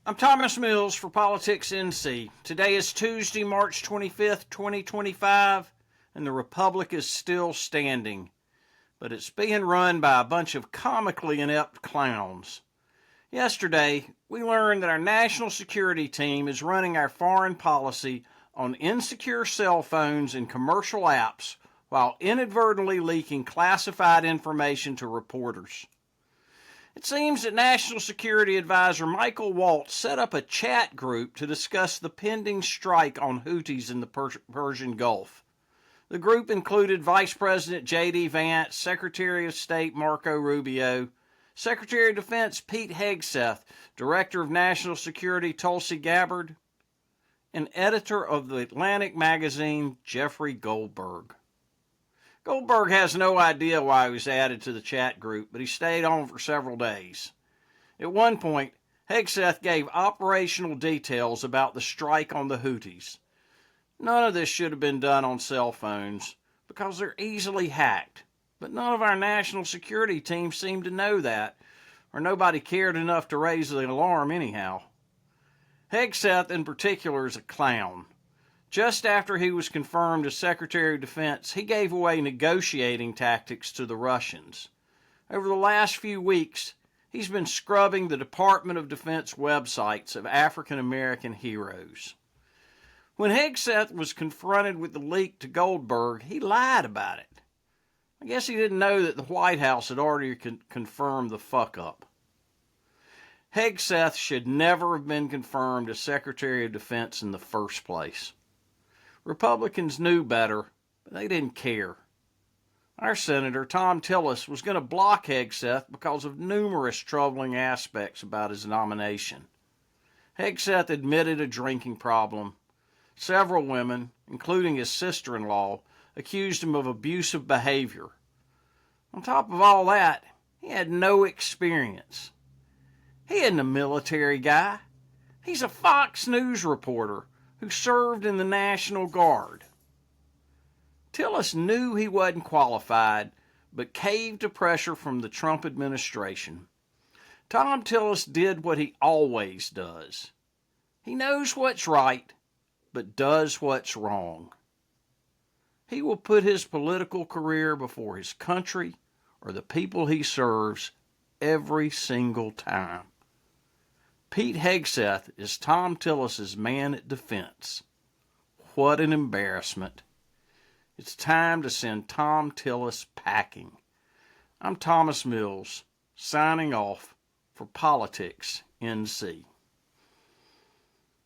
I'm Thomas Mills for Politics NC. Today is Tuesday, March 25th, 2025, and the Republic is still standing, but it's being run by a bunch of comically inept clowns. Yesterday, we learned that our national security team is running our foreign policy on insecure cell phones and commercial apps while inadvertently leaking classified information to reporters. It seems that National Security Advisor Michael Waltz set up a chat group to discuss the pending strike on Houthis in the Persian Gulf. The group included Vice President J.D. Vance, Secretary of State Marco Rubio, Secretary of Defense Pete Hegseth, Director of National Security Tulsi Gabbard, and editor of the Atlantic magazine Jeffrey Goldberg. Goldberg has no idea why he was added to the chat group, but he stayed on for several days. At one point, Hegseth gave operational details about the strike on the Houthis. None of this should have been done on cell phones because they're easily hacked, but none of our national security team seemed to know that, or nobody cared enough to raise the alarm anyhow. Hegseth in particular is a clown. Just after he was confirmed as Secretary of Defense, he gave away negotiating tactics to the Russians. Over the last few weeks, he's been scrubbing the Department of Defense websites of African American heroes. When Hegseth was confronted with the leak to Goldberg, he lied about it. I guess he didn't know that the White House had already confirmed the fuck-up. Hegseth should never have been confirmed as Secretary of Defense in the first place. Republicans knew better, but they didn't care. Our Senator, Thom Tillis, was going to block Hegseth because of numerous troubling aspects about his nomination. Hegseth admitted a drinking problem. Several women, including his sister-in-law, accused him of abusive behavior. On top of all that, he had no experience. He isn't a military guy. He's a Fox News reporter who served in the National Guard. Tillis knew he wasn't qualified, but caved to pressure from the Trump administration. Thom Tillis did what he always does. He knows what's right, but does what's wrong. He will put his political career before his country or the people he serves every single time. Pete Hegseth is Thom Tillis' man at defense. What an embarrassment. It's time to send Thom Tillis packing. I'm Thomas Mills, signing off for Politics NC.